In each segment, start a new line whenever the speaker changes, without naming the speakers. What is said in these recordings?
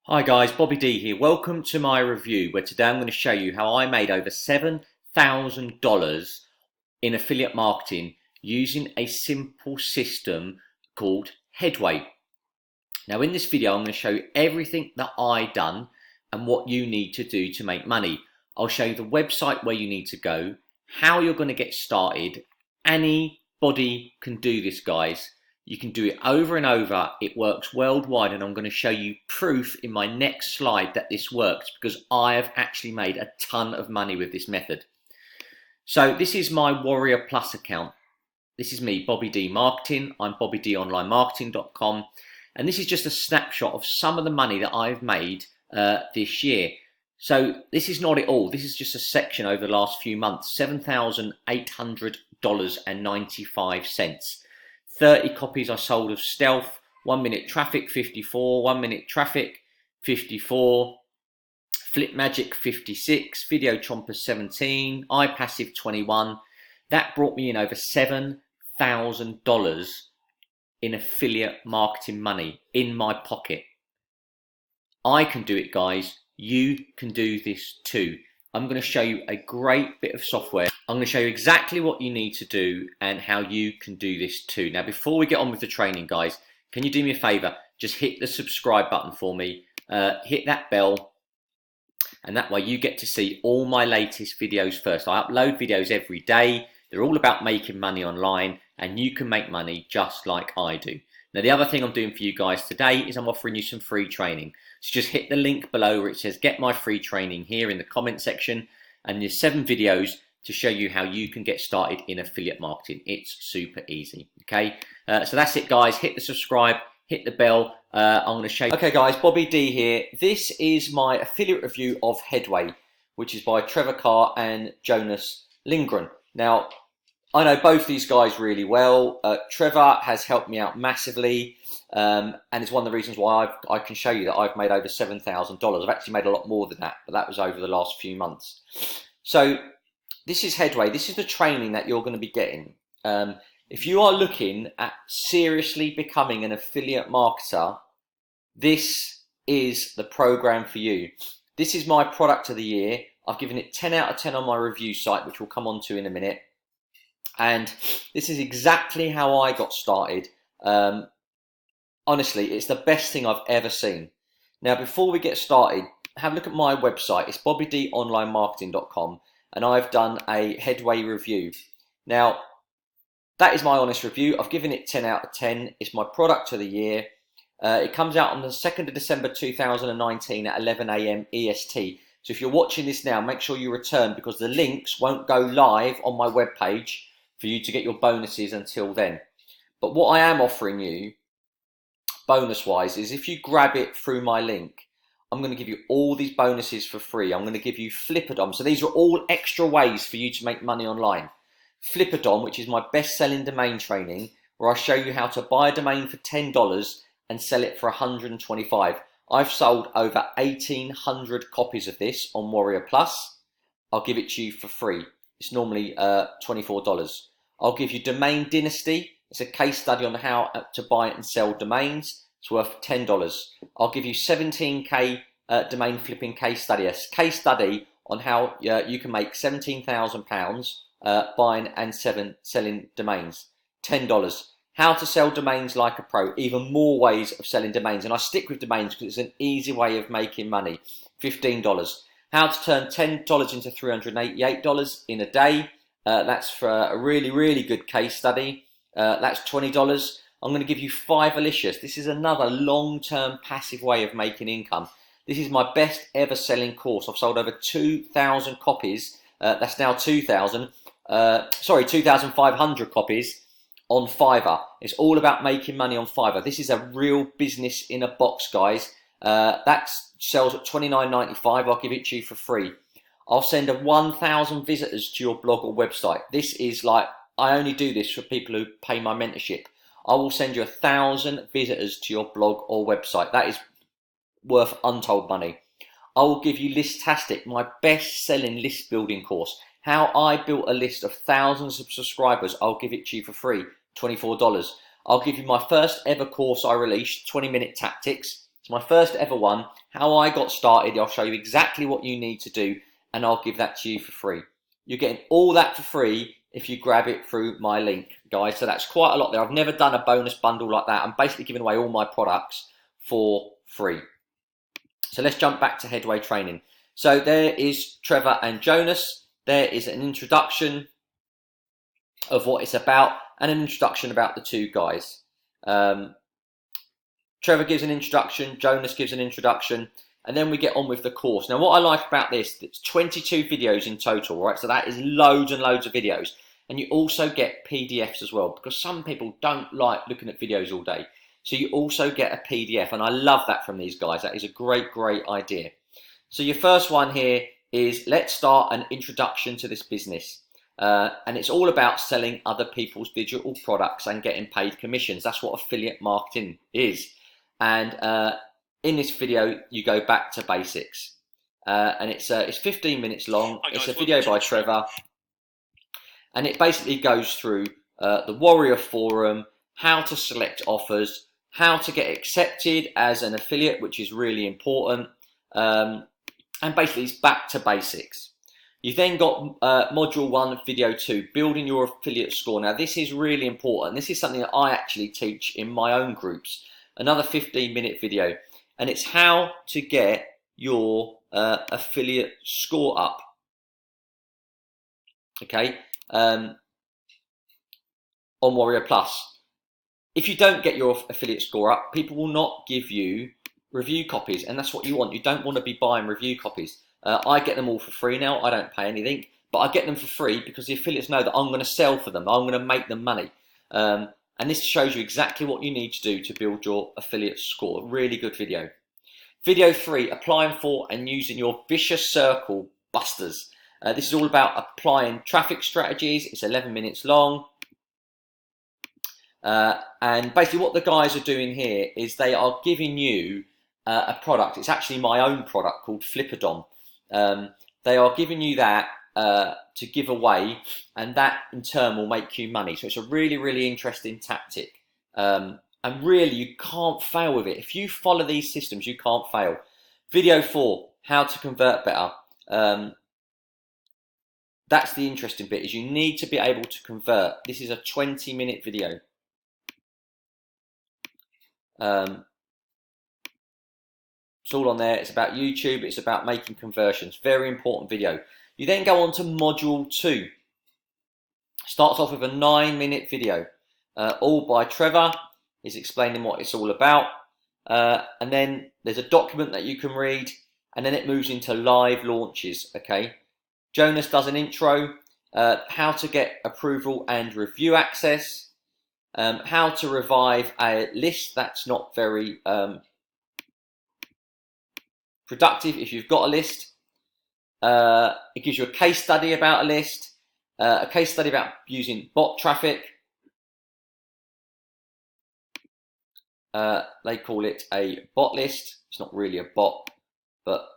Hi guys, Bobby D here. Welcome to my review where today I'm going to show you how I made over $7,000 in affiliate marketing using a simple system called Headway. Now in this video I'm going to show you everything that I done and what you need to do to make money. I'll show you the website where you need to go, how you're going to get started. Anybody can do this, guys. You can do it over and over. It works worldwide, and I'm going to show you proof in my next slide that this works because I have actually made a ton of money with this method. So this is my Warrior Plus account. This is me, Bobby D Marketing. I'm bobbydonlinemarketing.com, and this is just a snapshot of some of the money that I've made this year. So this is not it all. This is just a section over the last few months. $7,800.95. 30 copies I sold of Stealth, 1 minute traffic 54, 1 minute traffic 54, Flip Magic 56, Video Chomper 17, iPassive 21. That brought me in over $7,000 in affiliate marketing money in my pocket. I can do it, guys. You can do this too. I'm going to show you a great bit of software. I'm going to show you exactly what you need to do and how you can do this too. Now, before we get on with the training, guys, can you do me a favor? Just hit the subscribe button for me. Hit that bell, and that way you get to see all my latest videos first. I upload videos every day. They're all about making money online, and you can make money just like I do. Now, the other thing I'm doing for you guys today is I'm offering you some free training. So just hit the link below where it says get my free training here in the comment section, and there's 7 videos to show you how you can get started in affiliate marketing. It's super easy, okay? So that's it, guys. Hit the subscribe, hit the bell. I'm going to show you. Okay, guys, Bobby D here. This is my affiliate review of Headway, which is by Trevor, Carr and Jonas Lindgren. Now, I know both these guys really well. Trevor has helped me out massively, and it's one of the reasons why I can show you that I've made over $7,000. I've actually made a lot more than that, but that was over the last few months. So this is Headway. This is the training that you're going to be getting. If you are looking at seriously becoming an affiliate marketer, this is the program for you. This is my product of the year. I've given it 10 out of 10 on my review site, which we'll come on to in a minute. And this is exactly how I got started. Honestly, it's the best thing I've ever seen. Now, before we get started, have a look at my website. It's bobbydonlinemarketing.com, and I've done a Headway review. Now, that is my honest review. I've given it 10 out of 10. It's my product of the year. It comes out on the 2nd of December 2019 at 11 AM EST. So if you're watching this now, make sure you return because the links won't go live on my webpage for you to get your bonuses until then. But what I am offering you, bonus-wise, is if you grab it through my link, I'm going to give you all these bonuses for free. I'm going to give you Flipperdom. So these are all extra ways for you to make money online. Flipperdom, which is my best-selling domain training, where I show you how to buy a domain for $10 and sell it for $125. I've sold over 1,800 copies of this on Warrior Plus. I'll give it to you for free. It's normally $24. I'll give you Domain Dynasty. It's a case study on how to buy and sell domains. It's worth $10. I'll give you 17K domain flipping case study. A case study on how you can make £17,000 buying and selling domains. $10. How to sell domains like a pro. Even more ways of selling domains. And I stick with domains because it's an easy way of making money. $15. How to turn $10 into $388 in a day. That's for a really, really good case study. That's $20. I'm going to give you 5alicious. This is another long-term passive way of making income. This is my best ever selling course. I've sold over 2,000 copies. That's now 2,500 copies on Fiverr. It's all about making money on Fiverr. This is a real business in a box, guys. That sells at $29.95. I'll give it to you for free. I'll send 1,000 visitors to your blog or website. This is like, I only do this for people who pay my mentorship. I will send you 1,000 visitors to your blog or website. That is worth untold money. I will give you Listastic, my best-selling list building course. How I built a list of thousands of subscribers. I'll give it to you for free, $24. I'll give you my first ever course I released, 20-minute tactics. It's my first ever one, how I got started. I'll show you exactly what you need to do, and I'll give that to you for free. You're getting all that for free if you grab it through my link, guys. So that's quite a lot there. I've never done a bonus bundle like that. I'm basically giving away all my products for free. So let's jump back to Headway training. So there is Trevor and Jonas. There is an introduction of what it's about and an introduction about the two guys. Trevor gives an introduction, Jonas gives an introduction, and then we get on with the course. Now, what I like about this, it's 22 videos in total, right? So that is loads and loads of videos. And you also get PDFs as well, because some people don't like looking at videos all day. So you also get a PDF, and I love that from these guys. That is a great, great idea. So your first one here is let's start an introduction to this business. And it's all about selling other people's digital products and getting paid commissions. That's what affiliate marketing is. And in this video, you go back to basics. And it's 15 minutes long. It's a video by Trevor. And it basically goes through the Warrior Forum, how to select offers, how to get accepted as an affiliate, which is really important. And basically, it's back to basics. You've then got module 1, video 2, building your affiliate score. Now, this is really important. This is something that I actually teach in my own groups. Another 15-minute video. And it's how to get your affiliate score up. Okay? On Warrior Plus. If you don't get your affiliate score up, people will not give you review copies. And that's what you want. You don't want to be buying review copies. I get them all for free now. I don't pay anything, but I get them for free because the affiliates know that I'm going to sell for them. I'm going to make them money. And this shows you exactly what you need to do to build your affiliate score. Really good video. Video 3, applying for and using your vicious circle busters. This is all about applying traffic strategies. It's 11 minutes long. And basically what the guys are doing here is they are giving you a product. It's actually my own product called Flipperdom. They are giving you that to give away, and that in turn will make you money. So it's a really, really interesting tactic. And really, you can't fail with it. If you follow these systems, you can't fail. Video 4, how to convert better. That's the interesting bit, is you need to be able to convert. This is a 20-minute video. It's all on there. It's about YouTube. It's about making conversions. Very important video. You then go on to module 2. Starts off with a 9-minute video, all by Trevor. He's explaining what it's all about. And then there's a document that you can read, and then it moves into live launches. Okay. Jonas does an intro, how to get approval and review access, how to revive a list that's not very productive if you've got a list. It gives you a case study about a list, a case study about using bot traffic. They call it a bot list. It's not really a bot, but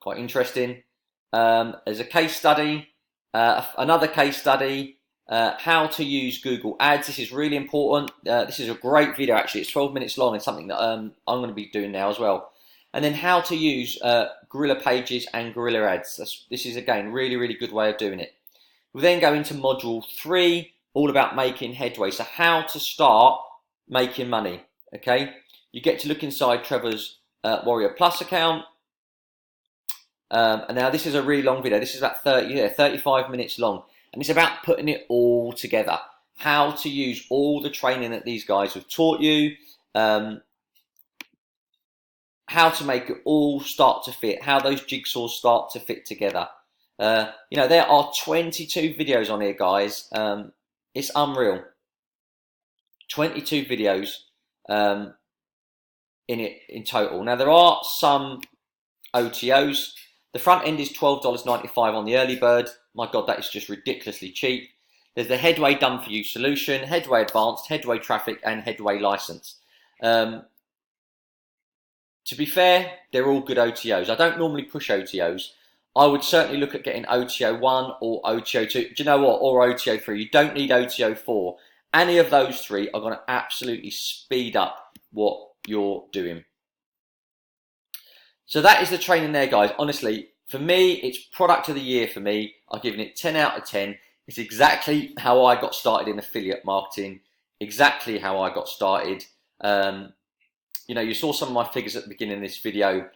quite interesting. There's a case study, another case study, how to use Google Ads. This is really important. This is a great video, actually. It's 12 minutes long and something that I'm going to be doing now as well. And then how to use Guerrilla Pages and Guerrilla Ads. This is, again, really, really good way of doing it. We'll then go into module 3, all about making headway. So how to start making money, okay? You get to look inside Trevor's Warrior Plus account. And now this is a really long video. This is about 35 minutes long. And it's about putting it all together. How to use all the training that these guys have taught you. How to make it all start to fit. How those jigsaws start to fit together. You know, there are 22 videos on here, guys. It's unreal. 22 videos in total. Now, there are some OTOs. The front end is $12.95 on the early bird. My God, that is just ridiculously cheap. There's the Headway Done For You solution, Headway Advanced, Headway Traffic, and Headway License. To be fair, they're all good OTOs. I don't normally push OTOs. I would certainly look at getting OTO 1 or OTO 2. Do you know what? Or OTO 3. You don't need OTO 4. Any of those three are going to absolutely speed up what you're doing. So that is the training there, guys. Honestly, for me, it's product of the year for me. I've given it 10 out of 10. It's exactly how I got started in affiliate marketing, exactly how I got started. You know, you saw some of my figures at the beginning of this video.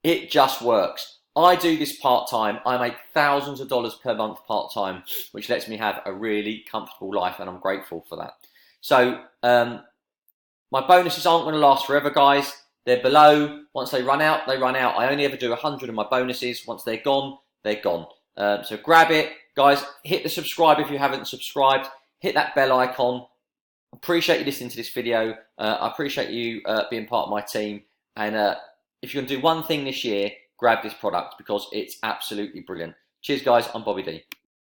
It just works. I do this part-time. I make thousands of dollars per month part-time, which lets me have a really comfortable life, and I'm grateful for that. So my bonuses aren't going to last forever, guys. They're below. Once they run out, they run out. I only ever do 100 of my bonuses. Once they're gone, they're gone. So grab it. Guys, hit the subscribe if you haven't subscribed. Hit that bell icon. Appreciate you listening to this video. I appreciate you being part of my team. And if you're going to do one thing this year, grab this product because it's absolutely brilliant. Cheers, guys. I'm Bobby D.